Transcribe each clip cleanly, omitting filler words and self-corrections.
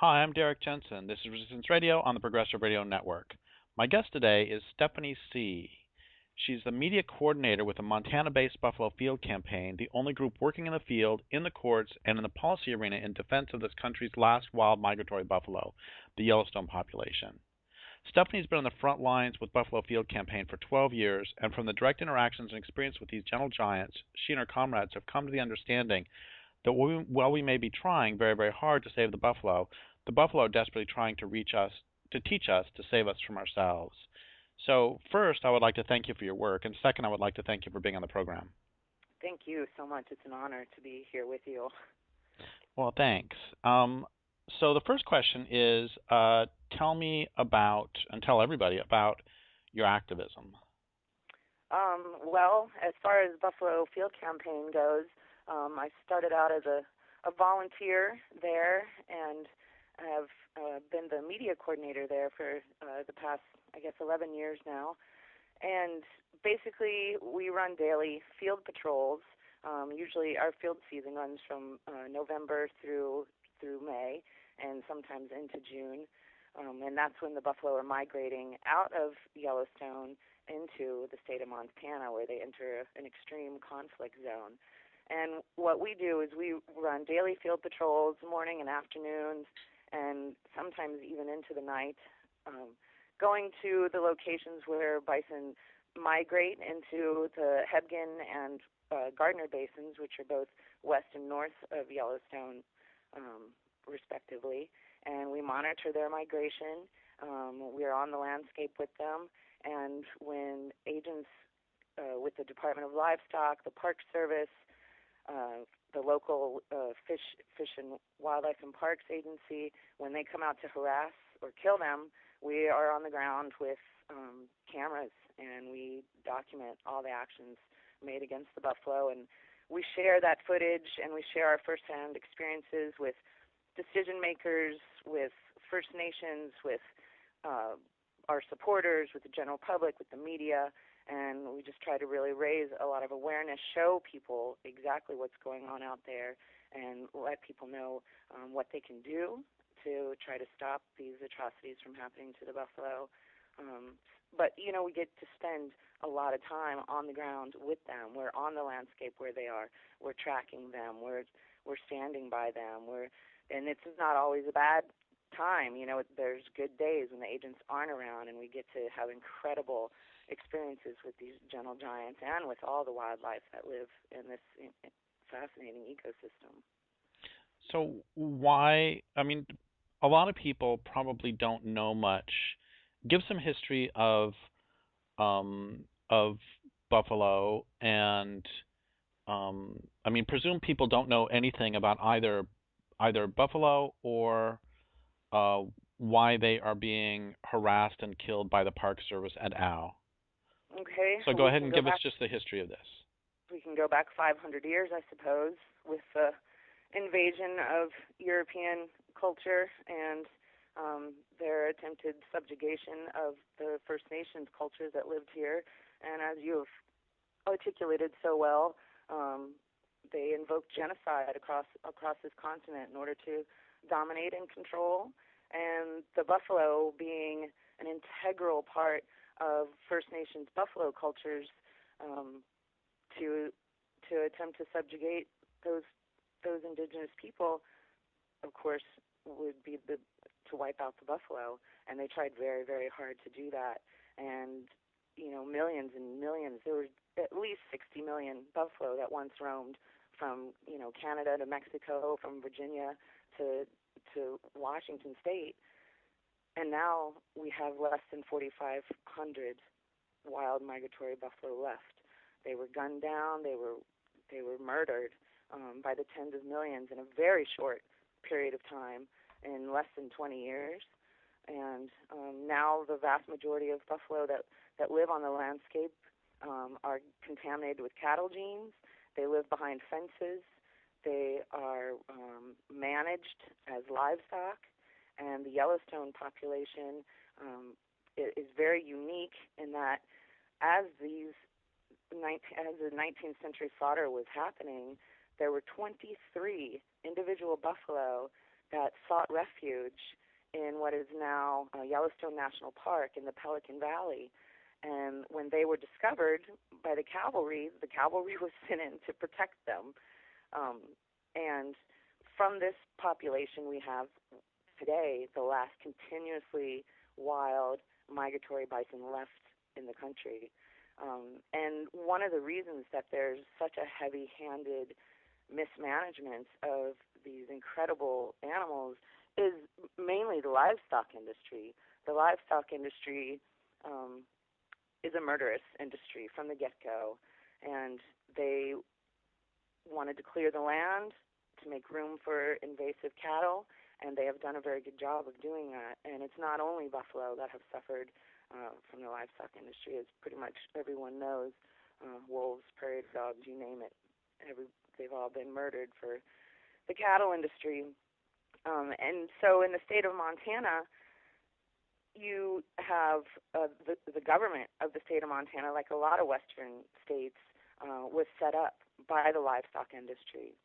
Hi, I'm Derrick Jensen. This is Resistance Radio on the Progressive Radio Network. My guest today is Stephany Seay. She's the media coordinator with the Montana-based Buffalo Field Campaign, the only group working in the field, in the courts, and in the policy arena in defense of this country's last wild migratory buffalo, the Yellowstone population. Stephany's been on the front lines with Buffalo Field Campaign for 12 years, and from the direct interactions and experience with these gentle giants, she and her comrades have come to the understanding that while we may be trying very, very hard to save the buffalo are desperately trying to reach us, to teach us to save us from ourselves. So first, I would like to thank you for your work, and second, I would like to thank you for being on the program. Thank you so much. It's an honor to be here with you. Well, thanks. So the first question is, tell me about, and tell everybody about your activism. Well, as far as Buffalo Field Campaign goes, I started out as a volunteer there and have been the media coordinator there for the past, 11 years now. And basically, we run daily field patrols. Usually our field season runs from November through May and sometimes into June. And that's when the buffalo are migrating out of Yellowstone into the state of Montana, where they enter an extreme conflict zone. And what we do is we run daily field patrols, morning and afternoons, and sometimes even into the night, going to the locations where bison migrate into the Hebgen and Gardner basins, which are both west and north of Yellowstone, respectively. And we monitor their migration. We're on the landscape with them. And when agents with the Department of Livestock, the Park Service, the local Fish and Wildlife and Parks Agency, when they come out to harass or kill them, we are on the ground with cameras, and we document all the actions made against the buffalo. And we share that footage, and we share our firsthand experiences with decision makers, with First Nations, with our supporters, with the general public, with the media. And we just try to really raise a lot of awareness, show people exactly what's going on out there, and let people know what they can do to try to stop these atrocities from happening to the buffalo. But, we get to spend a lot of time on the ground with them. We're on the landscape where they are. We're tracking them. We're standing by them. And it's not always a bad time. There's good days when the agents aren't around, and we get to have incredible experiences with these gentle giants and with all the wildlife that live in this fascinating ecosystem. So why, a lot of people probably don't know much. Give some history of buffalo, and presume people don't know anything about either buffalo or why they are being harassed and killed by the Park Service et al. Okay. So go ahead and give us just the history of this. We can go back 500 years, I suppose, with the invasion of European culture and their attempted subjugation of the First Nations cultures that lived here. And as you have articulated so well, they invoked genocide across this continent in order to dominate and control. And the buffalo, being an integral part of First Nations buffalo cultures, to attempt to subjugate those indigenous people, of course, would be to wipe out the buffalo. And they tried very, very hard to do that. And millions and millions. There were at least 60 million buffalo that once roamed from Canada to Mexico, from Virginia to Washington State. And now we have less than 4,500 wild migratory buffalo left. They were gunned down. They were murdered by the tens of millions in a very short period of time, in less than 20 years. And now the vast majority of buffalo that live on the landscape are contaminated with cattle genes. They live behind fences. They are managed as livestock. And the Yellowstone population is very unique in that as the 19th century slaughter was happening, there were 23 individual buffalo that sought refuge in what is now Yellowstone National Park in the Pelican Valley. And when they were discovered by the cavalry was sent in to protect them. And from this population, we have today the last continuously wild migratory bison left in the country. And one of the reasons that there's such a heavy-handed mismanagement of these incredible animals is mainly the livestock industry. The livestock industry is a murderous industry from the get-go, and they wanted to clear the land to make room for invasive cattle, and they have done a very good job of doing that. And it's not only buffalo that have suffered from the livestock industry, as pretty much everyone knows. Wolves, prairie dogs, you name it. They've all been murdered for the cattle industry. And so in the state of Montana, you have the government of the state of Montana, like a lot of western states, was set up by the livestock industry.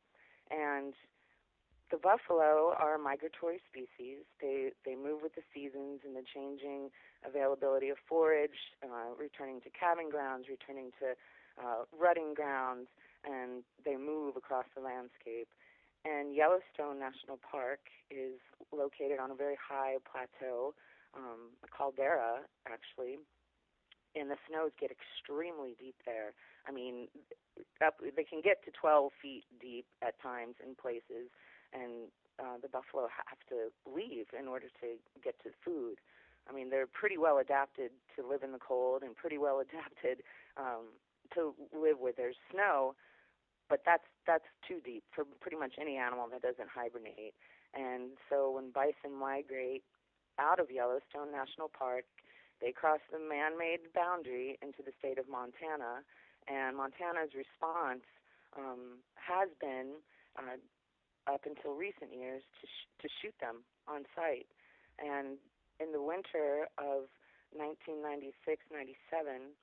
And the buffalo are a migratory species. They move with the seasons and the changing availability of forage, returning to calving grounds, returning to rutting grounds, and they move across the landscape. And Yellowstone National Park is located on a very high plateau, a caldera, actually, and the snows get extremely deep there. I mean, they can get to 12 feet deep at times in places, and the buffalo have to leave in order to get to food. I mean, they're pretty well adapted to live in the cold and pretty well adapted to live where there's snow, but that's too deep for pretty much any animal that doesn't hibernate. And so when bison migrate out of Yellowstone National Park, they cross the man-made boundary into the state of Montana, and Montana's response has been, up until recent years, to shoot them on sight. And in the winter of 1996-97,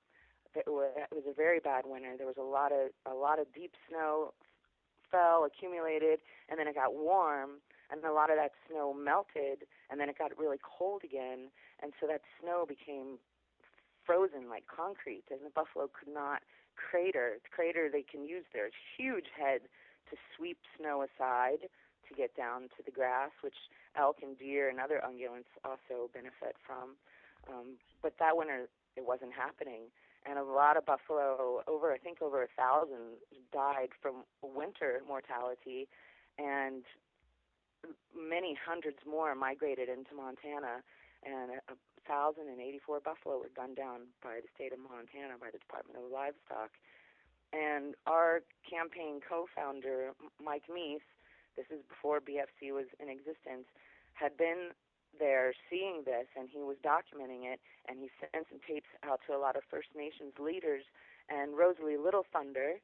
it was a very bad winter. There was a lot of deep snow fell, accumulated, and then it got warm, and a lot of that snow melted, and then it got really cold again, and so that snow became frozen like concrete, and the buffalo could not crater. They can use their huge head to sweep snow aside to get down to the grass, which elk and deer and other ungulates also benefit from. But that winter, it wasn't happening. And a lot of buffalo, over 1,000, died from winter mortality, and many hundreds more migrated into Montana, and 1,084 buffalo were gunned down by the state of Montana, by the Department of Livestock. And our campaign co-founder, Mike Meese, this is before BFC was in existence, had been there seeing this, and he was documenting it, and he sent some tapes out to a lot of First Nations leaders, and Rosalie Little Thunder,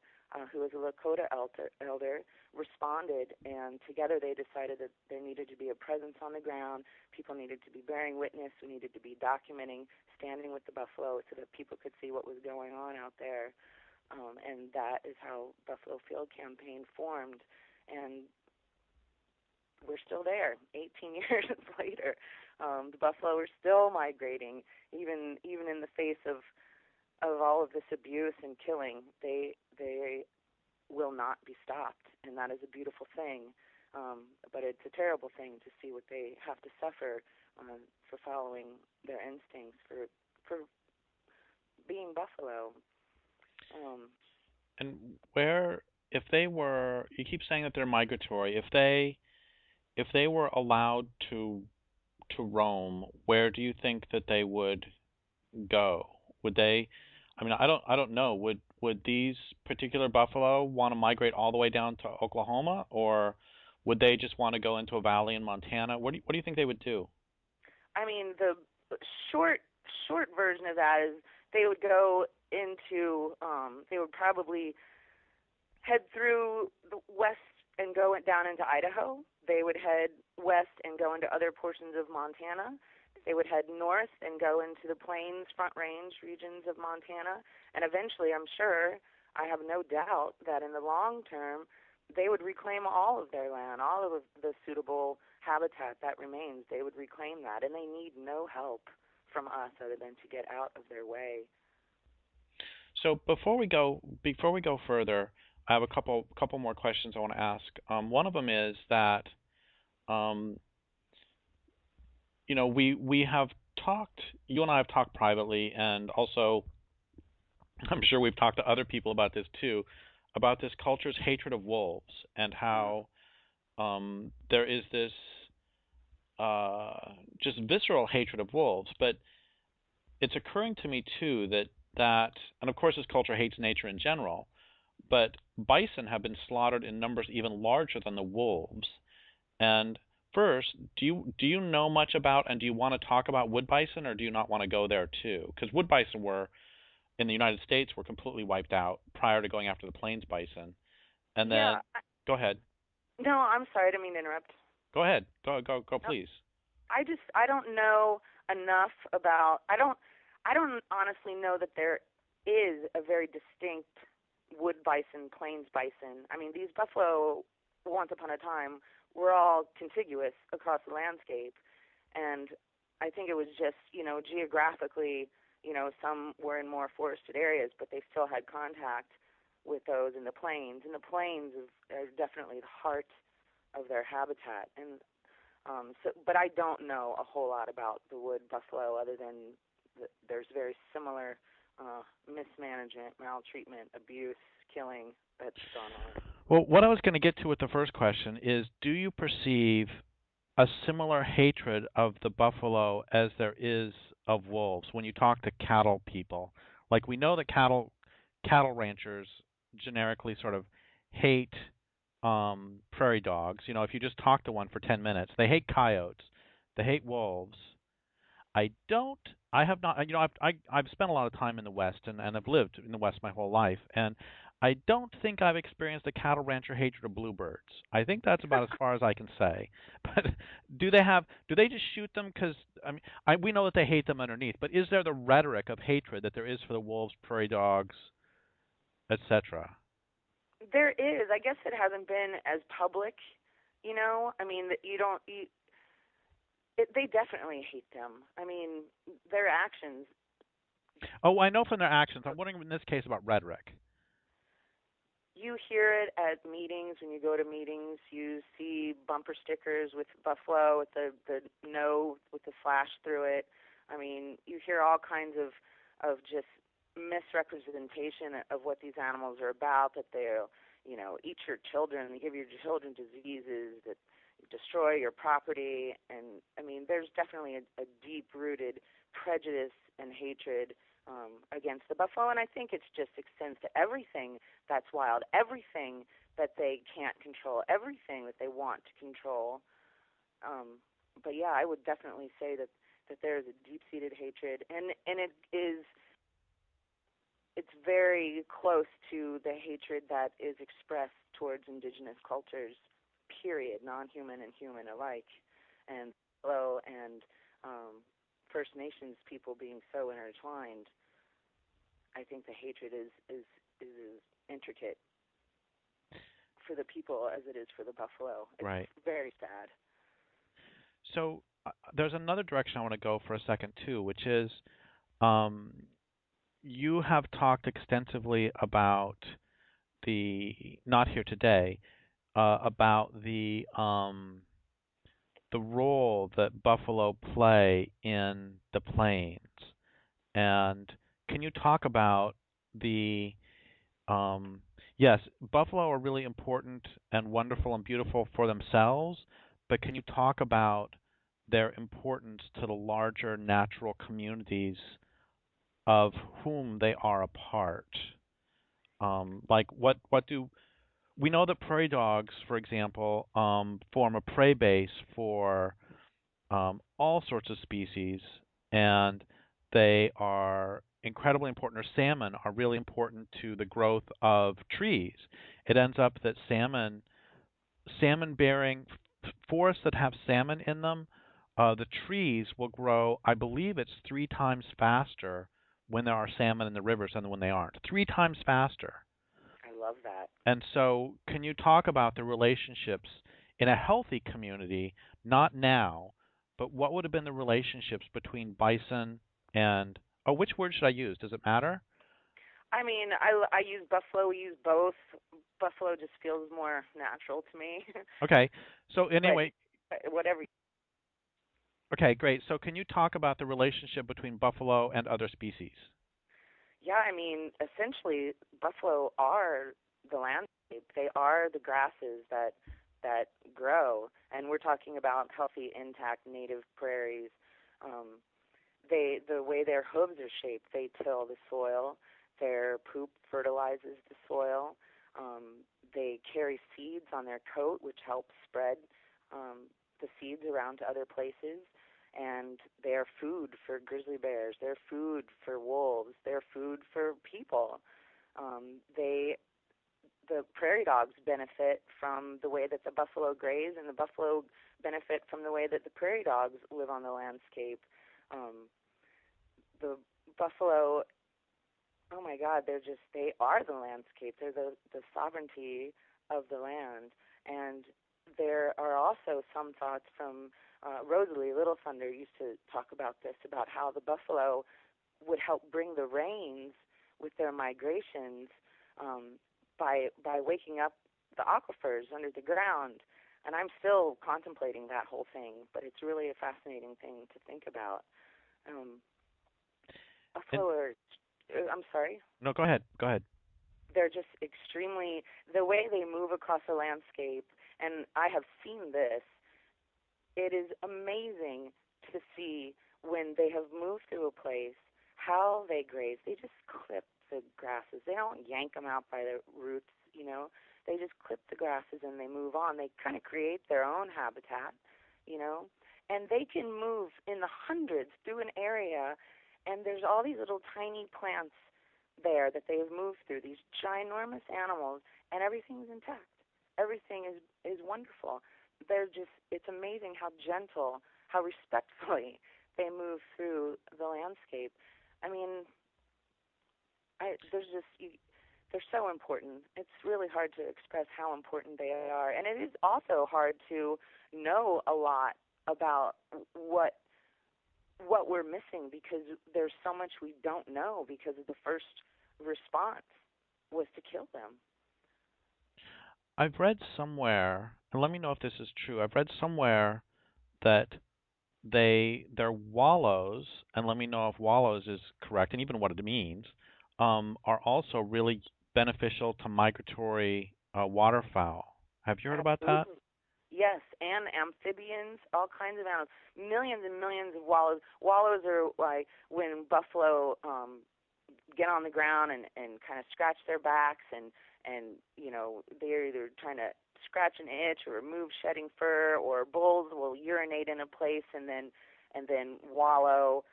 who was a Lakota elder, responded, and together they decided that there needed to be a presence on the ground, people needed to be bearing witness, we needed to be documenting, standing with the buffalo so that people could see what was going on out there. And that is how Buffalo Field Campaign formed. And we're still there 18 years later. The buffalo are still migrating, even in the face of all of this abuse and killing. They will not be stopped, and that is a beautiful thing. But it's a terrible thing to see what they have to suffer for following their instincts, for being buffalo. And where, if they were, you keep saying that they're migratory, if they were allowed to roam, where do you think that they would go? Would they, I mean, I don't know, would these particular buffalo want to migrate all the way down to Oklahoma, or would they just want to go into a valley in Montana? What do you think they would do? I mean, the short version of that is they would go into, they would probably head through the west and go down into Idaho. They would head west and go into other portions of Montana. They would head north and go into the Plains, Front Range regions of Montana. And eventually, I'm sure, I have no doubt that in the long term, they would reclaim all of their land, all of the suitable habitat that remains. They would reclaim that, and they need no help from us other than to get out of their way. So before we go further, I have a couple more questions I want to ask. One of them is that, we have talked. You and I have talked privately, and also, I'm sure we've talked to other people about this too, about this culture's hatred of wolves and how there is this just visceral hatred of wolves. But it's occurring to me too that, and of course this culture hates nature in general, but bison have been slaughtered in numbers even larger than the wolves. And first, do you know much about, and do you want to talk about wood bison, or do you not want to go there too? Because wood bison in the United States were completely wiped out prior to going after the plains bison. And then, Yeah. Go ahead. No, I'm sorry, I didn't mean to interrupt. Go ahead. Go, please. I don't know enough about. I don't honestly know that there is a very distinct wood bison, plains bison. I mean, these buffalo, once upon a time, were all contiguous across the landscape, and I think it was just, geographically, some were in more forested areas, but they still had contact with those in the plains. And the plains are definitely the heart of their habitat. And but I don't know a whole lot about the wood buffalo other than there's very similar mismanagement, maltreatment, abuse, killing that's gone on. Well, what I was going to get to with the first question is, do you perceive a similar hatred of the buffalo as there is of wolves when you talk to cattle people? Like, we know that cattle ranchers generically sort of hate prairie dogs. If you just talk to one for 10 minutes, they hate coyotes, they hate wolves. I have not, I've spent a lot of time in the West, and I've lived in the West my whole life, and I don't think I've experienced a cattle rancher hatred of bluebirds. I think that's about as far as I can say. But do they just shoot them because, we know that they hate them underneath, but is there the rhetoric of hatred that there is for the wolves, prairie dogs, etc.? There is. I guess it hasn't been as public, I mean, they definitely hate them. I mean, their actions. Oh, I know from their actions. I'm wondering in this case about rhetoric. You hear it at meetings. When you go to meetings, you see bumper stickers with buffalo, with the no, with the flash through it. I mean, you hear all kinds of just misrepresentation of what these animals are about, that they'll, eat your children, they give your children diseases, that destroy your property. And I mean, there's definitely a deep-rooted prejudice and hatred against the buffalo, and I think it just extends to everything that's wild, everything that they can't control, everything that they want to control. But yeah, I would definitely say that there is a deep-seated hatred, and it's very close to the hatred that is expressed towards indigenous cultures, period, non-human and human alike, and buffalo and First Nations people being so intertwined. I think the hatred is as intricate for the people as it is for the buffalo. It's right. Very sad. So there's another direction I want to go for a second too, which is you have talked extensively about not here today, about the role that buffalo play in the plains. And can you talk about yes, buffalo are really important and wonderful and beautiful for themselves, but can you talk about their importance to the larger natural communities of whom they are a part? Like, what do we know that prairie dogs, for example, form a prey base for all sorts of species, and they are incredibly important. Or salmon are really important to the growth of trees. It ends up that salmon-bearing forests that have salmon in them, the trees will grow. I believe it's 3 times faster when there are salmon in the rivers than when they aren't. 3 times faster. I love that. And so, can you talk about the relationships in a healthy community, not now, but what would have been the relationships between bison and, oh, which word should I use? Does it matter? I mean, I use buffalo. We use both. Buffalo just feels more natural to me. Okay. So, But anyway, whatever. okay, great. So, can you talk about the relationship between buffalo and other species? Yeah, I mean, essentially, buffalo are the landscape. They are the grasses that grow, and we're talking about healthy, intact native prairies. Um, the way their hooves are shaped, they till the soil. Their poop fertilizes the soil. They carry seeds on their coat, which helps spread the seeds around to other places. And they're food for grizzly bears. They're food for wolves. They're food for people. They the prairie dogs benefit from the way that the buffalo graze, and the buffalo benefit from the way that the prairie dogs live on the landscape. The buffalo, oh my God, they are the landscape. They're the sovereignty of the land. And there are also some thoughts from Rosalie Little Thunder used to talk about this, about how the buffalo would help bring the rains with their migrations by waking up the aquifers under the ground. And I'm still contemplating that whole thing, but it's really a fascinating thing to think about. Buffalo are, I'm sorry? No, go ahead. Go ahead. They're just extremely, the way they move across the landscape, and I have seen this, it is amazing to see when they have moved through a place, how they graze. They just clip the grasses. They don't yank them out by the roots, you know. They just clip the grasses and they move on. They kind of create their own habitat, you know. And they can move in the hundreds through an area, and there's all these little tiny plants there that they have moved through, these ginormous animals, and everything's intact. Everything is wonderful. It's amazing how gentle, how respectfully they move through the landscape. I mean, they're so important. It's really hard to express how important they are, and it is also hard to know a lot about what we're missing, because there's so much we don't know, because the first response was to kill them. I've read somewhere, and let me know if this is true. I've read somewhere that they're wallows, and let me know if wallows is correct, and even what it means, are also really beneficial to migratory waterfowl. Have you heard about that? Absolutely. Yes, and amphibians, all kinds of animals, millions and millions of wallows. Wallows are like when buffalo get on the ground and kind of scratch their backs, and you know, they're either trying to scratch an itch or remove shedding fur, or bulls will urinate in a place and then wallow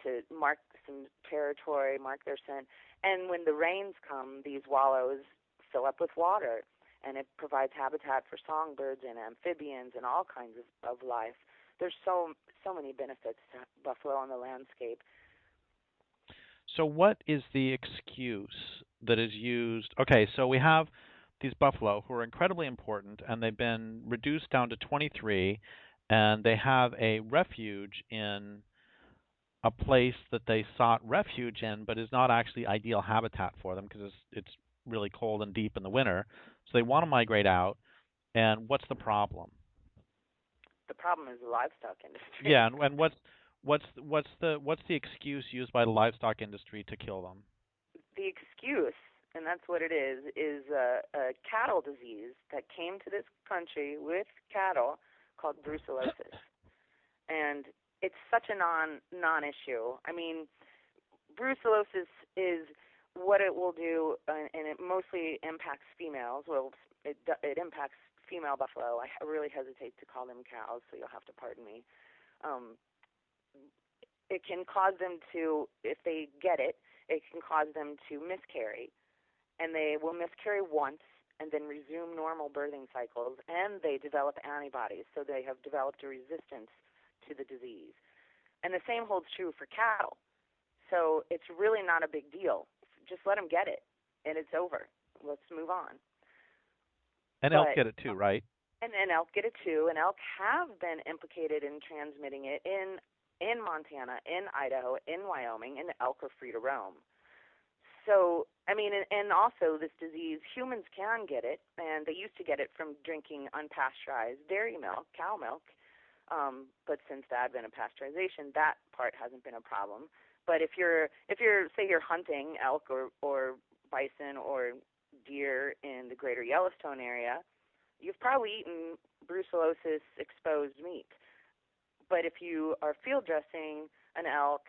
to mark some territory, mark their scent. And when the rains come, these wallows fill up with water, and it provides habitat for songbirds and amphibians and all kinds of life. There's so many benefits to buffalo on the landscape. So what is the excuse that is used? Okay, so we have these buffalo who are incredibly important, and they've been reduced down to 23, and they have a refuge in a place that they sought refuge in, but is not actually ideal habitat for them because it's really cold and deep in the winter. So they want to migrate out. And what's the problem? The problem is the livestock industry. Yeah, and what's the excuse used by the livestock industry to kill them? The excuse, and that's what it is a cattle disease that came to this country with cattle called brucellosis. And it's such a non-issue. I mean, brucellosis is what it will do, and it mostly impacts females. Well, it impacts female buffalo. I really hesitate to call them cows, so you'll have to pardon me. It can cause them to, if they get it, it can cause them to miscarry. And they will miscarry once and then resume normal birthing cycles, and they develop antibodies, so they have developed a resistance to the disease. And the same holds true for cattle. So it's really not a big deal. Just let them get it, and it's over. let's move on. And elk get it too, right? And elk get it too, and elk have been implicated in transmitting it in Montana, in Idaho, in Wyoming, and elk are free to roam. So, I mean, and also this disease, humans can get it, and they used to get it from drinking unpasteurized dairy milk, cow milk, but since the advent of pasteurization, that part hasn't been a problem. But if you're say you're hunting elk or bison or deer in the greater Yellowstone area, you've probably eaten brucellosis exposed meat. But if you are field dressing an elk,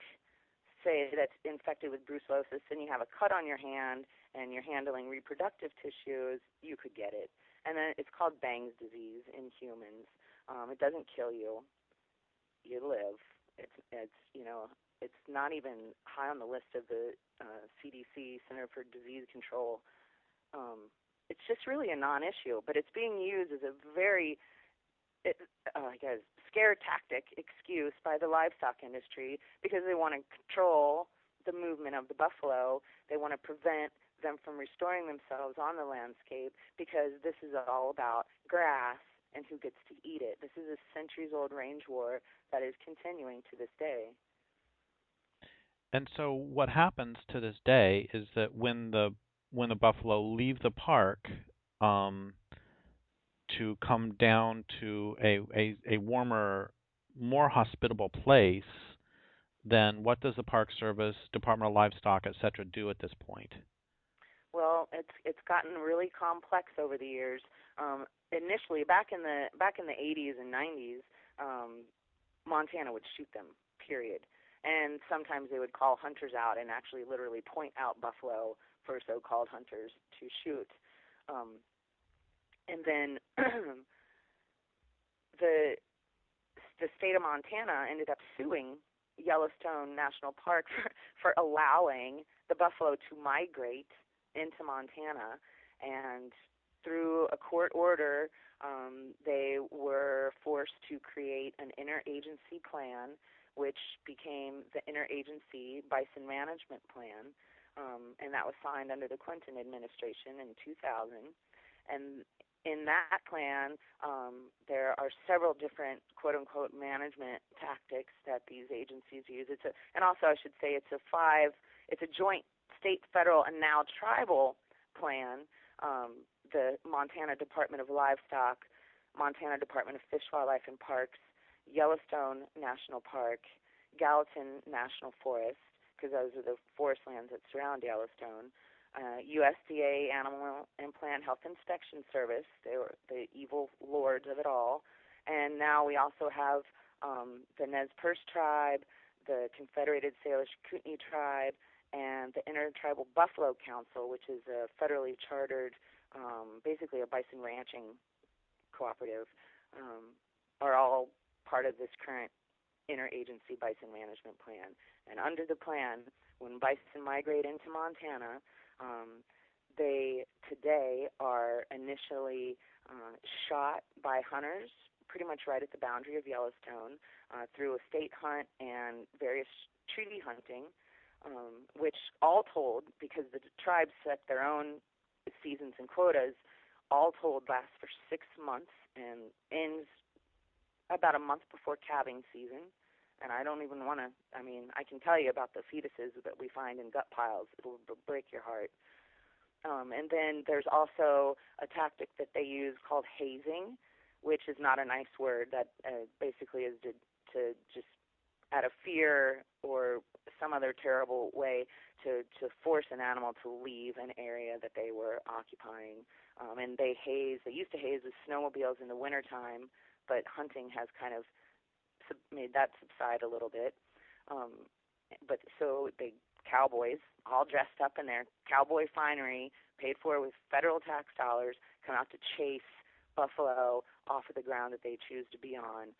say that's infected with brucellosis, and you have a cut on your hand and you're handling reproductive tissues, you could get it. And then it's called Bang's disease in humans. It doesn't kill you. You live. It's not even high on the list of the CDC, Center for Disease Control. It's just really a non-issue, but it's being used as a very scare tactic excuse by the livestock industry because they want to control the movement of the buffalo. They want to prevent them from restoring themselves on the landscape because this is all about grass and who gets to eat it. This is a centuries-old range war that is continuing to this day. And so what happens to this day is that when the buffalo leave the park to come down to a warmer, more hospitable place, then what does the Park Service, Department of Livestock, et cetera, do at this point? Well, it's gotten really complex over the years. Initially, back in the 80s and 90s, Montana would shoot them. Period. And sometimes they would call hunters out and actually literally point out buffalo for so-called hunters to shoot. And then the state of Montana ended up suing Yellowstone National Park for allowing the buffalo to migrate into Montana. And through a court order, they were forced to create an interagency plan, which became the Interagency Bison Management Plan, and that was signed under the Clinton administration in 2000. And in that plan, there are several different quote-unquote management tactics that these agencies use. And also I should say it's a joint state, federal, and now tribal plan. The Montana Department of Livestock, Montana Department of Fish, Wildlife, and Parks, Yellowstone National Park, Gallatin National Forest, because those are the forest lands that surround Yellowstone, USDA Animal and Plant Health Inspection Service. They were the evil lords of it all. And now we also have the Nez Perce Tribe, the Confederated Salish Kootenai Tribe, and the Intertribal Buffalo Council, which is a federally chartered, basically a bison ranching cooperative, are all part of this current interagency bison management plan. And under the plan, when bison migrate into Montana, they today are initially shot by hunters pretty much right at the boundary of Yellowstone through a state hunt and various treaty hunting, which all told, because the tribes set their own seasons and quotas, all told lasts for 6 months and ends about a month before calving season. And I don't even want to, I can tell you about the fetuses that we find in gut piles. It'll break your heart. And then there's also a tactic that they use called hazing, which is not a nice word. That basically is to just out of fear or some other terrible way to force an animal to leave an area that they were occupying. And they used to haze with snowmobiles in the wintertime, but hunting has kind of made that subside a little bit. But so the cowboys, all dressed up in their cowboy finery, paid for with federal tax dollars, come out to chase buffalo off of the ground that they choose to be on.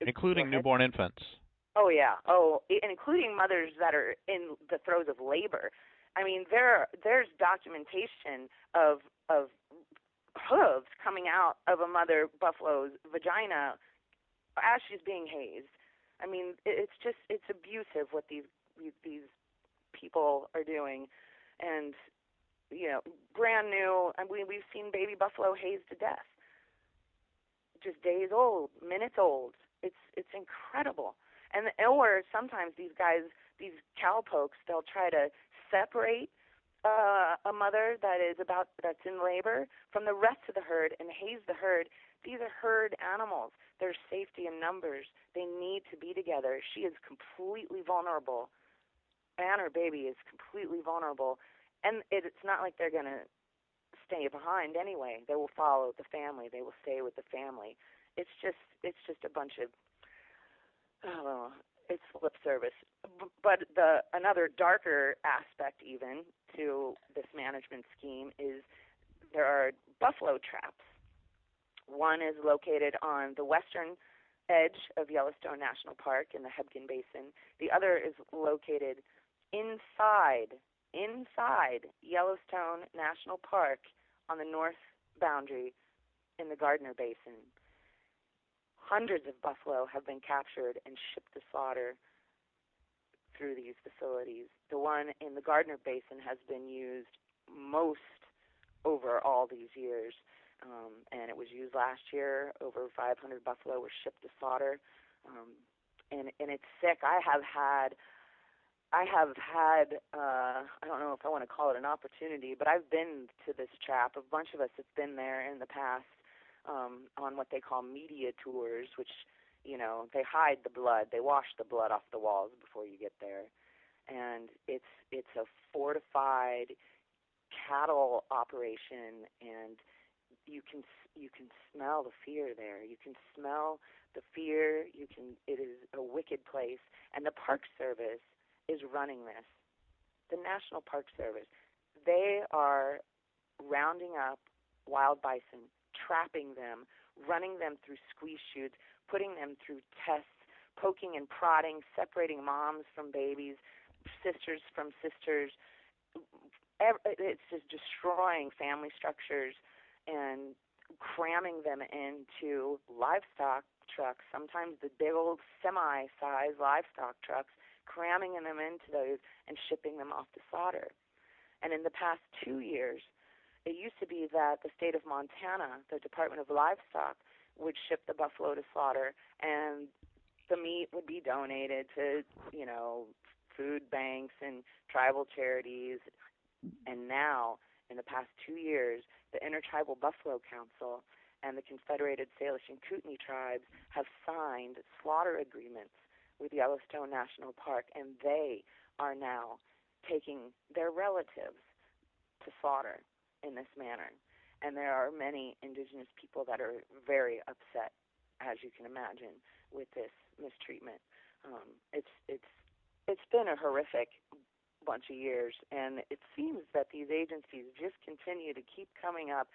Including newborn infants. Oh, yeah. Oh, including mothers that are in the throes of labor. I mean, there's documentation of hooves coming out of a mother buffalo's vagina as she's being hazed. I mean, it's abusive what these people are doing. and brand new. And we've seen baby buffalo hazed to death, just days old, minutes old. It's incredible. And or sometimes these cowpokes, they'll try to separate a mother that's in labor from the rest of the herd and haze the herd. These are herd animals. There's safety in numbers. They need to be together. She is completely vulnerable, and her baby is completely vulnerable. And it's not like they're going to stay behind anyway. They will follow the family. They will stay with the family. It's just a bunch of, it's lip service. But another darker aspect even to this management scheme is there are buffalo traps. One is located on the western edge of Yellowstone National Park in the Hebgen Basin. The other is located inside Yellowstone National Park on the north boundary in the Gardner Basin. Hundreds of buffalo have been captured and shipped to slaughter through these facilities. The one in the Gardner Basin has been used most over all these years, and it was used last year. Over 500 buffalo were shipped to slaughter, and it's sick. I have had I don't know if I want to call it an opportunity, but I've been to this trap. A bunch of us have been there in the past on what they call media tours, which, they hide the blood. They wash the blood off the walls before you get there. And it's a fortified cattle operation, and you can smell the fear there. You can smell the fear. It is a wicked place. And the Park Service is running this. The National Park Service, they are rounding up wild bison, trapping them, running them through squeeze chutes, putting them through tests, poking and prodding, separating moms from babies, sisters from sisters. It's just destroying family structures and cramming them into livestock trucks, sometimes the big old semi-sized livestock trucks, cramming them into those and shipping them off to slaughter. And in the past 2 years, it used to be that the state of Montana, the Department of Livestock, would ship the buffalo to slaughter, and the meat would be donated to, food banks and tribal charities. And now, in the past 2 years, the Intertribal Buffalo Council and the Confederated Salish and Kootenai tribes have signed slaughter agreements with Yellowstone National Park, and they are now taking their relatives to slaughter in this manner. And there are many indigenous people that are very upset, as you can imagine, with this mistreatment. It's been a horrific bunch of years, and it seems that these agencies just continue to keep coming up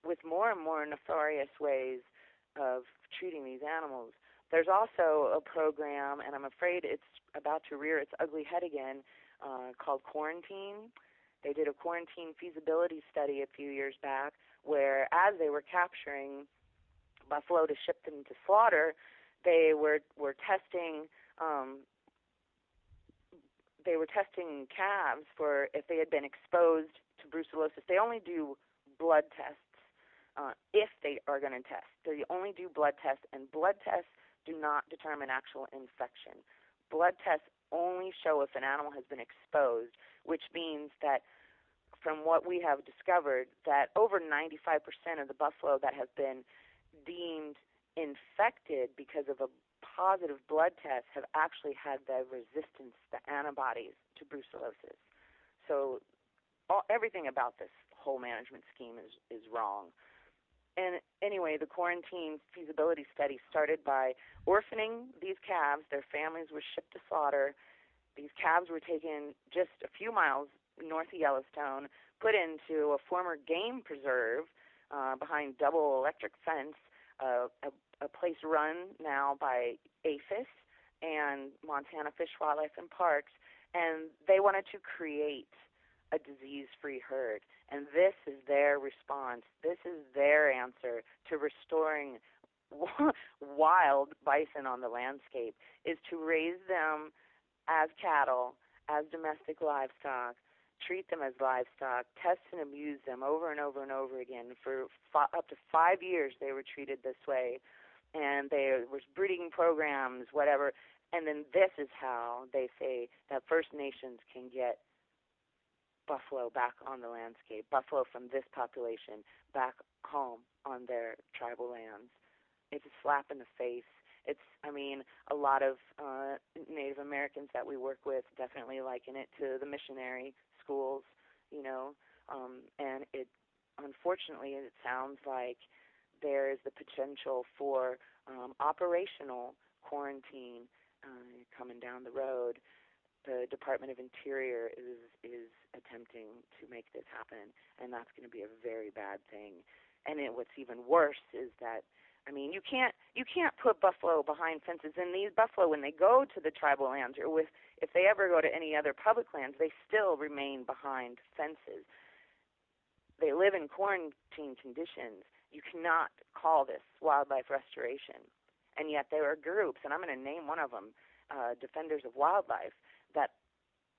with more and more nefarious ways of treating these animals. There's also a program, and I'm afraid it's about to rear its ugly head again, called Quarantine. They did a quarantine feasibility study a few years back where, as they were capturing buffalo to ship them to slaughter, they were testing calves for if they had been exposed to brucellosis. They only do blood tests if they are going to test. They only do blood tests, and blood tests do not determine actual infection. Blood tests only show if an animal has been exposed, which means that from what we have discovered, that over 95% of the buffalo that have been deemed infected because of a positive blood test have actually had the resistance, the antibodies to brucellosis. So everything about this whole management scheme is wrong. And anyway, the quarantine feasibility study started by orphaning these calves. Their families were shipped to slaughter. These calves were taken just a few miles north of Yellowstone, put into a former game preserve behind double electric fence, a place run now by APHIS and Montana Fish, Wildlife, and Parks, and they wanted to create a disease-free herd. And this is their response. This is their answer to restoring wild bison on the landscape, is to raise them as cattle, as domestic livestock, treat them as livestock, test and abuse them over and over and over again. For up to 5 years they were treated this way, and there was breeding programs, whatever. And then this is how they say that First Nations can get buffalo back on the landscape, buffalo from this population back home on their tribal lands. It's a slap in the face. A lot of Native Americans that we work with definitely liken it to the missionary schools, and unfortunately, it sounds like there is the potential for operational quarantine coming down the road. The Department of Interior is attempting to make this happen, and that's going to be a very bad thing. And what's even worse is that, you can't put buffalo behind fences. And these buffalo, when they go to the tribal lands, or if they ever go to any other public lands, they still remain behind fences. They live in quarantine conditions. You cannot call this wildlife restoration. And yet there are groups, and I'm going to name one of them, Defenders of Wildlife, that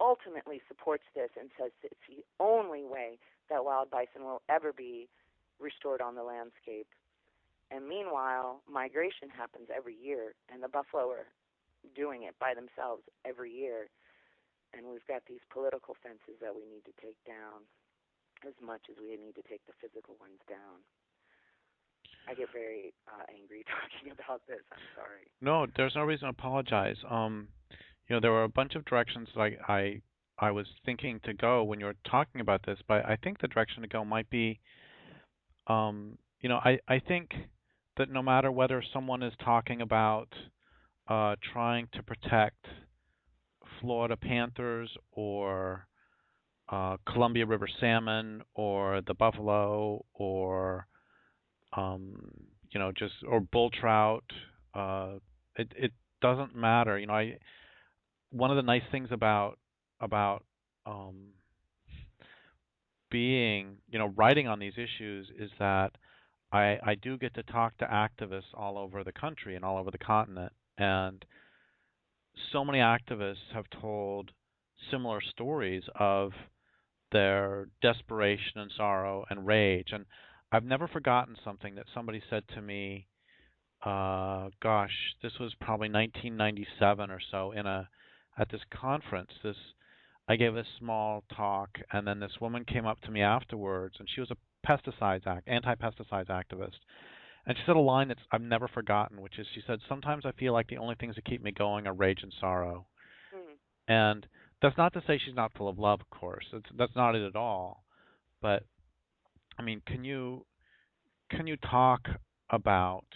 ultimately supports this and says it's the only way that wild bison will ever be restored on the landscape. And meanwhile, migration happens every year, and the buffalo are doing it by themselves every year. And we've got these political fences that we need to take down as much as we need to take the physical ones down. I get very angry talking about this. I'm sorry. No, there's no reason to apologize. There were a bunch of directions I was thinking to go when you were talking about this, but I think the direction to go might be, I think that no matter whether someone is talking about trying to protect Florida panthers or Columbia River salmon or the buffalo or or bull trout, it doesn't matter. One of the nice things about being writing on these issues is that I do get to talk to activists all over the country and all over the continent, and so many activists have told similar stories of their desperation and sorrow and rage. And I've never forgotten something that somebody said to me, this was probably 1997 or so, at this conference. I gave a small talk, and then this woman came up to me afterwards, and she was a anti-pesticides activist. And she said a line that I've never forgotten, which is, she said, "Sometimes I feel like the only things that keep me going are rage and sorrow." And that's not to say she's not full of love, of course. That's not it at all. But can you talk about?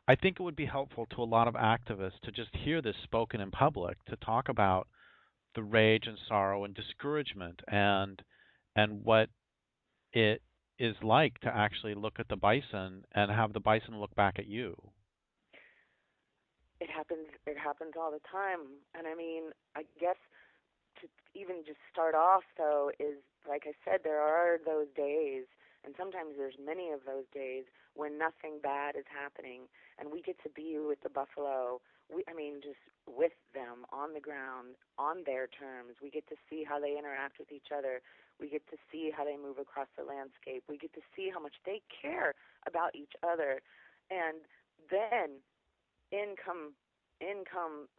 I think it would be helpful to a lot of activists to just hear this spoken in public, to talk about the rage and sorrow and discouragement and what it is like to actually look at the bison and have the bison look back at you. It happens all the time. And I guess to even just start off, though, is, like I said, there are those days, and sometimes there's many of those days when nothing bad is happening, and we get to be with the buffalo, just with them on the ground, on their terms. We get to see how they interact with each other. We get to see how they move across the landscape. We get to see how much they care about each other. And then in come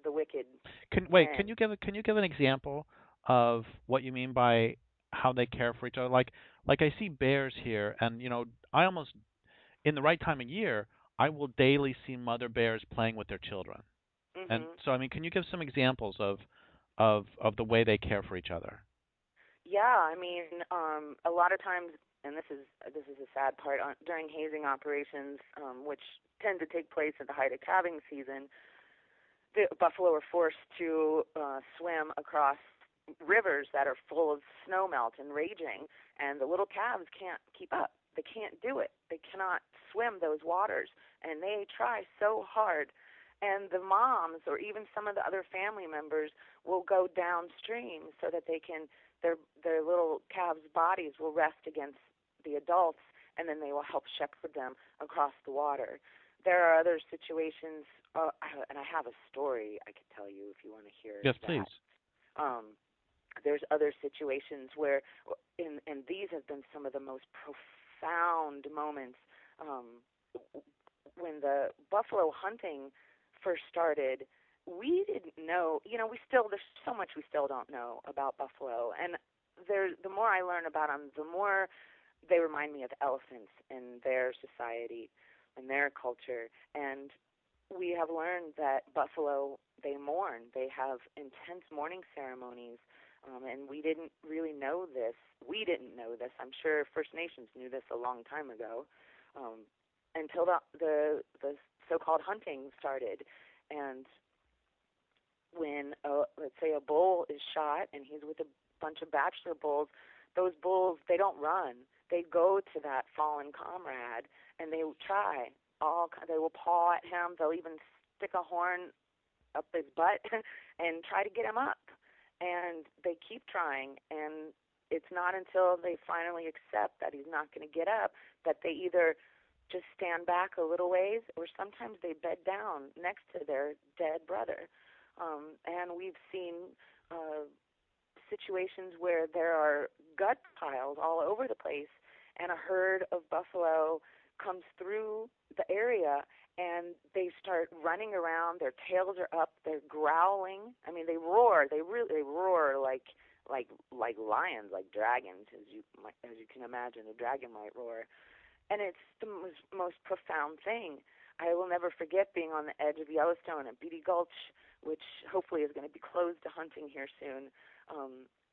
the wicked. Can you give an example of what you mean by how they care for each other? Like I see bears here, and I almost, in the right time of year, I will daily see mother bears playing with their children. Mm-hmm. And so can you give some examples of the way they care for each other? Yeah, a lot of times, and this is a sad part, during hazing operations, which tend to take place at the height of calving season, the buffalo are forced to swim across rivers that are full of snow melt and raging, and the little calves can't keep up. They can't do it. They cannot swim those waters, and they try so hard. And the moms, or even some of the other family members, will go downstream so that they can their little calves' bodies will rest against the adults, and then they will help shepherd them across the water. There are other situations, and I have a story I could tell you if you want to hear. Yes, please. There's other situations where, and these have been some of the most profound moments. When the buffalo hunting first started, we didn't know, there's so much we still don't know about buffalo. And the more I learn about them, the more they remind me of elephants in their society and their culture. And we have learned that buffalo, they mourn. They have intense mourning ceremonies. And we didn't really know this. We didn't know this. I'm sure First Nations knew this a long time ago, until the so-called hunting started. And when, let's say, a bull is shot and he's with a bunch of bachelor bulls, those bulls, they don't run. They go to that fallen comrade and they try. They will paw at him. They'll even stick a horn up his butt and try to get him up. And they keep trying, and it's not until they finally accept that he's not going to get up that they either just stand back a little ways, or sometimes they bed down next to their dead brother. And we've seen situations where there are gut piles all over the place, and a herd of buffalo comes through the area, and they start running around. Their tails are up. They're growling. I mean, they roar. They roar like lions, like dragons, as you can imagine. A dragon might roar, and it's the most profound thing. I will never forget being on the edge of Yellowstone at Beatty Gulch, which hopefully is going to be closed to hunting here soon.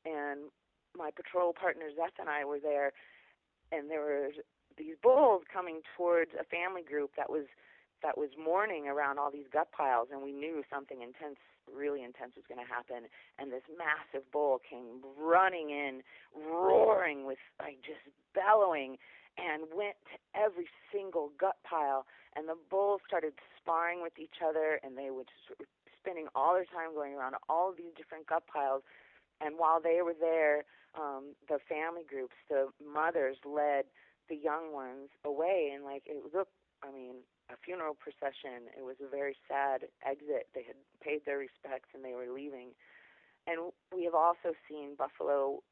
And my patrol partner Zeth and I were there, and there were these bulls coming towards a family group that was mourning around all these gut piles, and we knew something intense, really intense, was going to happen. And this massive bull came running in, roaring with just bellowing, and went to every single gut pile. And the bulls started sparring with each other, and they would spending all their time going around all of these different gut piles. And while they were there, the family groups, the mothers led the young ones away, and it looked, a funeral procession. It was a very sad exit. They had paid their respects and they were leaving. And we have also seen buffalo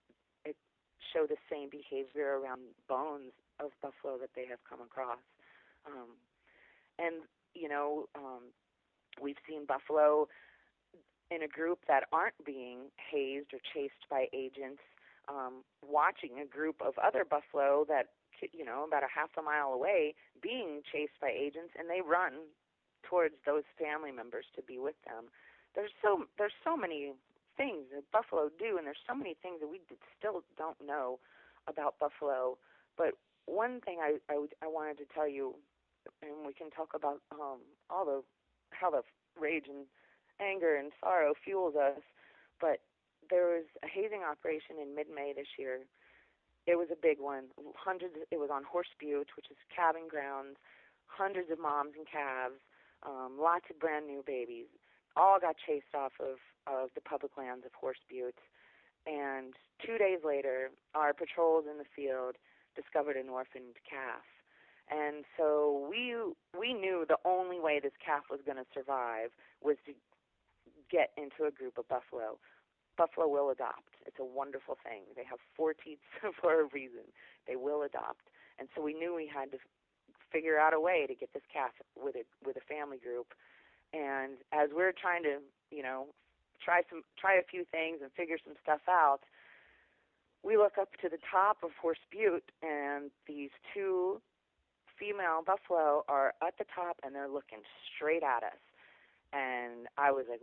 show the same behavior around bones of buffalo that they have come across. We've seen buffalo in a group that aren't being hazed or chased by agents, watching a group of other buffalo that, about a half a mile away, being chased by agents, and they run towards those family members to be with them. There's so many things that buffalo do, and there's so many things that we still don't know about buffalo. But one thing I wanted to tell you, and we can talk about how the rage and anger and sorrow fuels us, but there was a hazing operation in mid-May this year. It was a big one. It was on Horse Butte, which is calving grounds. Hundreds of moms and calves, lots of brand new babies, all got chased off of the public lands of Horse Butte. And 2 days later, our patrols in the field discovered an orphaned calf. And so we knew the only way this calf was going to survive was to get into a group of buffalo. Buffalo will adopt. It's a wonderful thing. They have 4 teats for a reason. They will adopt. And so we knew we had to figure out a way to get this calf with a family group. And as we're trying to, try a few things and figure some stuff out, we look up to the top of Horse Butte, and these 2 female buffalo are at the top, and they're looking straight at us. And I was like,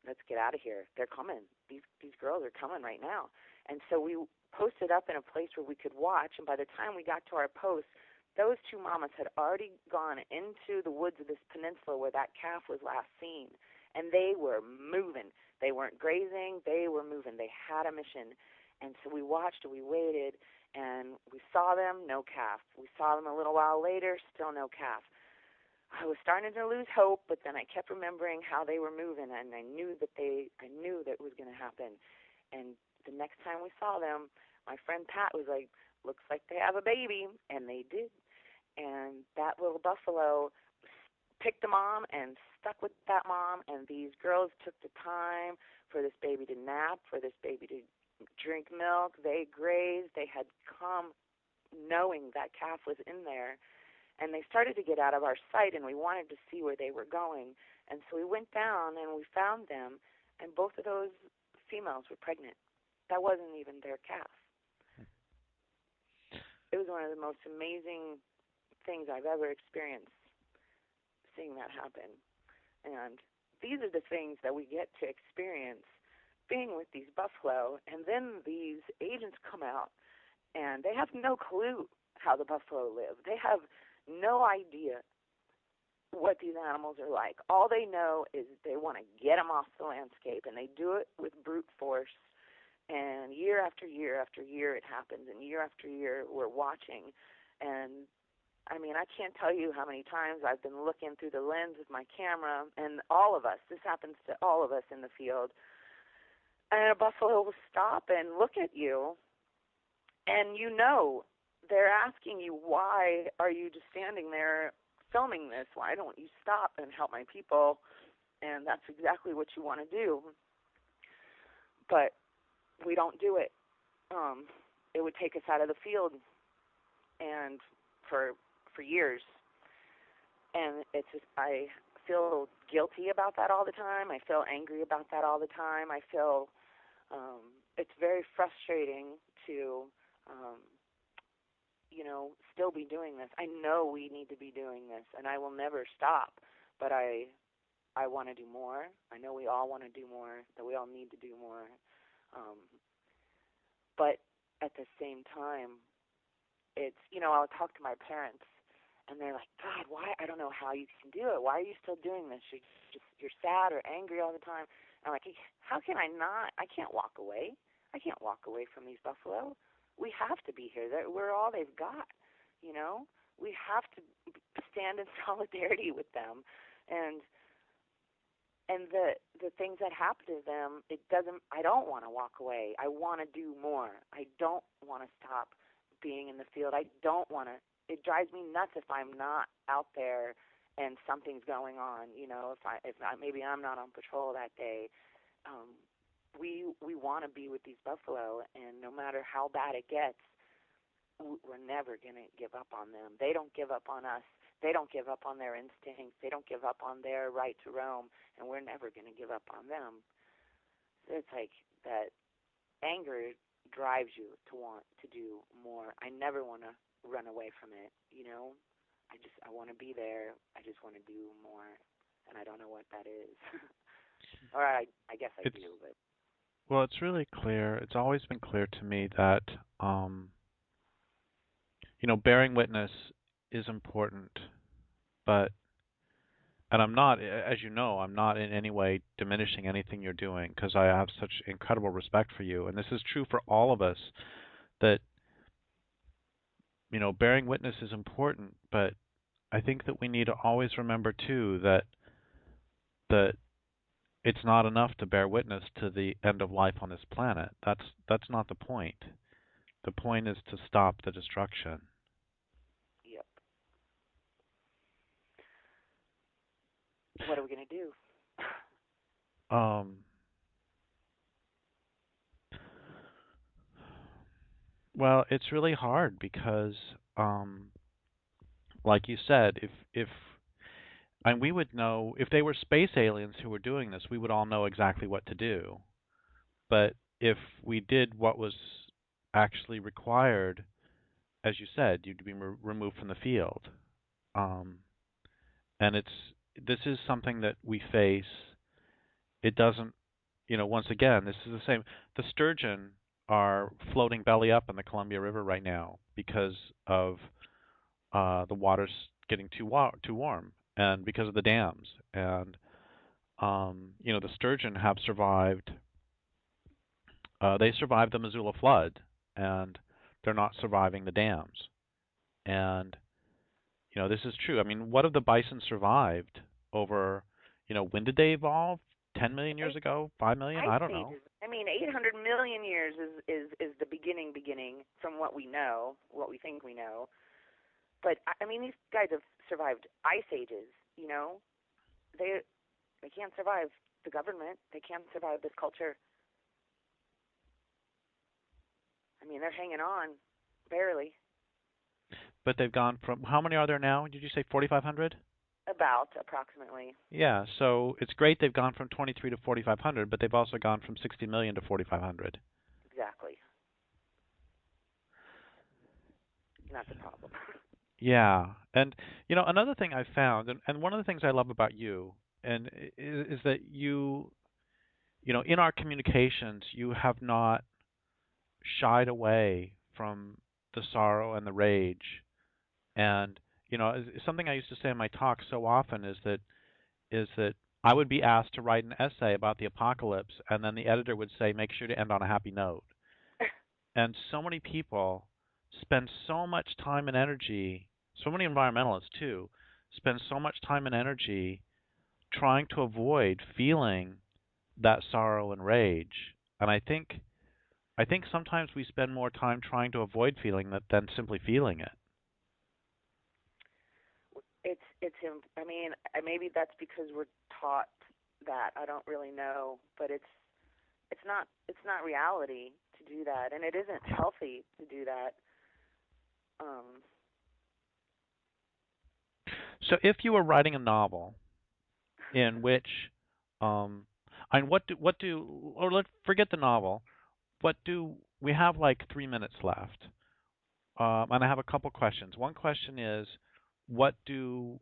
let's get out of here. They're coming. These girls are coming right now. And so we posted up in a place where we could watch, and by the time we got to our post, those 2 mamas had already gone into the woods of this peninsula where that calf was last seen, and they were moving. They weren't grazing. They were moving. They had a mission. And so we watched and we waited, and we saw them, no calf. We saw them a little while later, still no calf. I was starting to lose hope, but then I kept remembering how they were moving, and I knew that it was going to happen. And the next time we saw them, my friend Pat was like, "Looks like they have a baby," and they did. And that little buffalo picked a mom and stuck with that mom, and these girls took the time for this baby to nap, for this baby to drink milk, they graze, they had come knowing that calf was in there. And they started to get out of our sight, and we wanted to see where they were going. And so we went down, and we found them, and both of those females were pregnant. That wasn't even their calf. It was one of the most amazing things I've ever experienced, seeing that happen. And these are the things that we get to experience being with these buffalo. And then these agents come out, and they have no clue how the buffalo live. They have no idea what these animals are like. All they know is they want to get them off the landscape, and they do it with brute force. And year after year after year it happens, and year after year we're watching. And I mean, I can't tell you how many times I've been looking through the lens of my camera, and all of us, this happens to all of us in the field, and a buffalo will stop and look at you, and you know they're asking you, why are you just standing there filming this? Why don't you stop and help my people? And that's exactly what you want to do. But we don't do it. It would take us out of the field, and for years. And it's just, I feel guilty about that all the time. I feel angry about that all the time. I feel it's very frustrating to still be doing this. I know we need to be doing this, and I will never stop, but I want to do more. I know we all want to do more, that we all need to do more. But at the same time, it's, I'll talk to my parents, and they're like, God, why? I don't know how you can do it. Why are you still doing this? You're sad or angry all the time. And I'm like, how can I not? I can't walk away. I can't walk away from these buffalo. We have to be here. We're all they've got, We have to stand in solidarity with them. And the things that happen to them, I don't want to walk away. I want to do more. I don't want to stop being in the field. I don't want to. It drives me nuts if I'm not out there and something's going on. If maybe I'm not on patrol that day. We want to be with these buffalo, and no matter how bad it gets, we're never going to give up on them. They don't give up on us. They don't give up on their instincts. They don't give up on their right to roam, and we're never going to give up on them. It's like that anger drives you to want to do more. I never want to run away from it, I want to be there. I just want to do more, and I don't know what that is. Or I guess I do, but... Well, it's really clear. It's always been clear to me that, bearing witness is important, and I'm not, as you know, I'm not in any way diminishing anything you're doing, because I have such incredible respect for you. And this is true for all of us, that, bearing witness is important, but I think that we need to always remember, too, that it's not enough to bear witness to the end of life on this planet. That's not the point. The point is to stop the destruction. Yep. What are we going to do? Well, it's really hard because, like you said, and we would know if they were space aliens who were doing this, we would all know exactly what to do. But if we did what was actually required, as you said, you'd be removed from the field. And this is something that we face. It doesn't, once again, this is the same. The sturgeon are floating belly up in the Columbia River right now because of the water's getting too warm, and because of the dams. And the sturgeon have survived. They survived the Missoula flood, and they're not surviving the dams. And this is true. I mean, what have the bison survived over? When did they evolve? 10 million years ago? 5 million? I don't know. I mean, 800 million years is the beginning from what we know, what we think we know. But I mean, these guys have survived ice ages. They can't survive the government. They can't survive this culture. I mean, they're hanging on, barely. But they've gone from, how many are there now? Did you say 4,500? About, approximately. Yeah, so it's great they've gone from 23 to 4,500, but they've also gone from 60 million to 4,500. Exactly. And that's a problem. Yeah, and another thing I've found, and one of the things I love about you, and is that in our communications, you have not shied away from the sorrow and the rage. And something I used to say in my talks so often is that I would be asked to write an essay about the apocalypse, and then the editor would say, make sure to end on a happy note. And so many people spend so much time and energy, so many environmentalists too, spend so much time and energy trying to avoid feeling that sorrow and rage. And I think sometimes we spend more time trying to avoid feeling that than simply feeling it. I mean, maybe that's because we're taught that. I don't really know, but it's not reality to do that, and it isn't healthy to do that. So if you were writing a novel in which, and or let's forget the novel. We have like 3 minutes left, and I have a couple questions. One question is, what do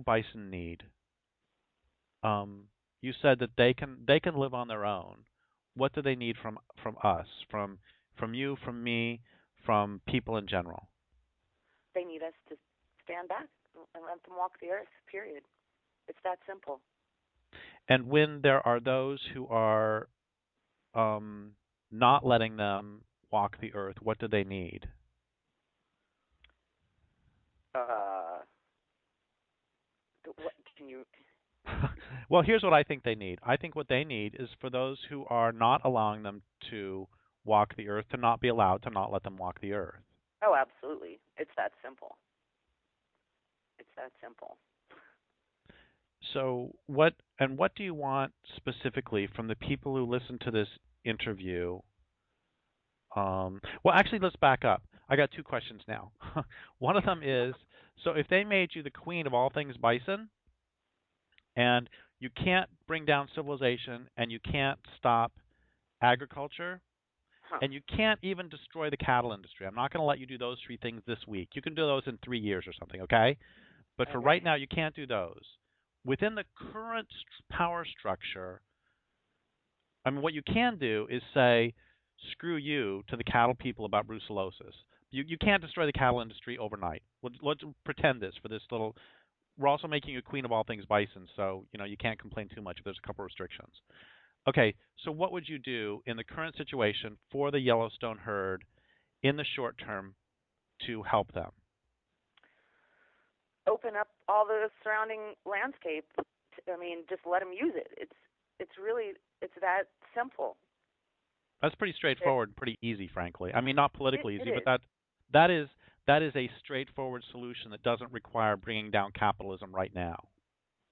bison need? You said that they can live on their own. What do they need from us, from you, from me, from people in general? They need us to stand back and let them walk the earth, period. It's that simple. And when there are those who are not letting them walk the earth, what do they need? What can you? Well, here's what I think they need. I think what they need is for those who are not allowing them to walk the earth to not be allowed to not let them walk the earth. Oh, absolutely. It's that simple. It's that simple. So what do you want specifically from the people who listen to this interview? Well, actually, let's back up. I got two questions now. One of them is, so if they made you the queen of all things bison, and you can't bring down civilization, and you can't stop agriculture, and you can't even destroy the cattle industry. I'm not going to let you do those three things this week. You can do those in 3 years or something, okay? But for right now, you can't do those. Within the current power structure, I mean, what you can do is say, screw you to the cattle people about brucellosis. You can't destroy the cattle industry overnight. Let's pretend this for this little. We're also making you queen of all things bison, so you can't complain too much if there's a couple restrictions. Okay, so what would you do in the current situation for the Yellowstone herd in the short term to help them? Open up all the surrounding landscape. I mean, just let them use it. It's that simple. That's pretty straightforward and pretty easy, frankly. I mean, not politically easy, but that is a straightforward solution that doesn't require bringing down capitalism right now.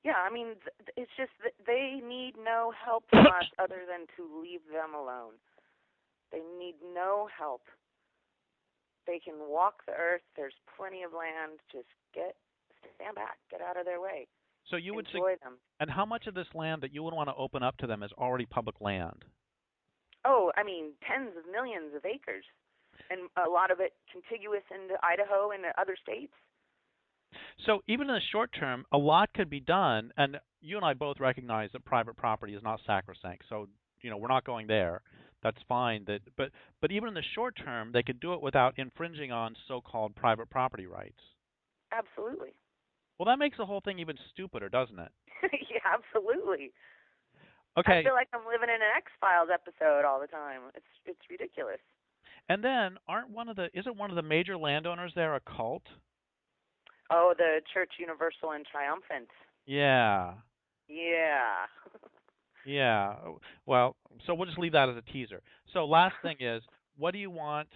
Yeah, I mean, it's just that they need no help from us other than to leave them alone. They need no help. They can walk the earth. There's plenty of land. Just stand back. Get out of their way. So you would enjoy them. And how much of this land that you would want to open up to them is already public land? Oh, I mean, tens of millions of acres, and a lot of it contiguous into Idaho and other states. So even in the short term, a lot could be done, and you and I both recognize that private property is not sacrosanct. So we're not going there. That's fine. But even in the short term, they could do it without infringing on so-called private property rights. Absolutely. Well, that makes the whole thing even stupider, doesn't it? Yeah, absolutely. Okay. I feel like I'm living in an X-Files episode all the time. It's ridiculous. And then isn't one of the major landowners there a cult? Oh, the Church Universal and Triumphant. Yeah. Yeah. Yeah. Well, so we'll just leave that as a teaser. So last thing is, what do you want?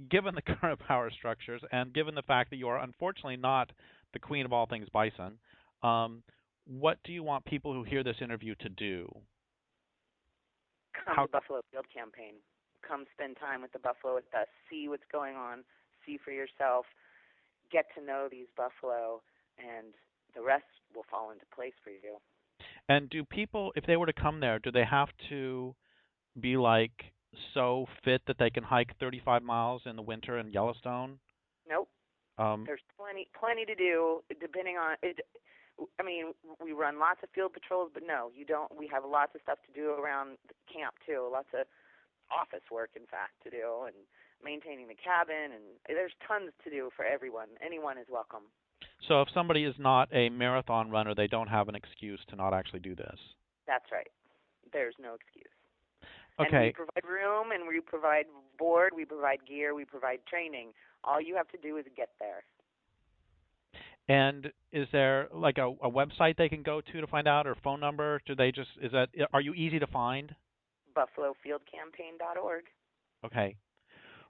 Given the current power structures and given the fact that you are unfortunately not the queen of all things bison, what do you want people who hear this interview to do? Come to Buffalo Field Campaign. come spend time with the buffalo with us, see what's going on, see for yourself, get to know these buffalo, and the rest will fall into place for you. And do people, if they were to come there, do they have to be like so fit that they can hike 35 miles in the winter in Yellowstone? Nope. There's plenty to do, depending on it. I mean, we run lots of field patrols, but no, you don't. We have lots of stuff to do around the camp too. Lots of office work, in fact, to do, and maintaining the cabin, and there's tons to do for everyone. Anyone is welcome. So if somebody is not a marathon runner, they don't have an excuse to not actually do this. That's right. There's no excuse. Okay. And we provide room, and we provide board, we provide gear, we provide training. All you have to do is get there. And is there like a website they can go to find out, or phone number? Are you easy to find? BuffaloFieldCampaign.org. Okay.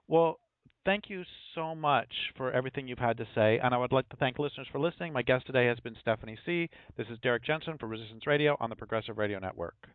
Well, thank you so much for everything you've had to say, and I would like to thank listeners for listening. My guest today has been Stephany Seay. This is Derrick Jensen for Resistance Radio on the Progressive Radio Network.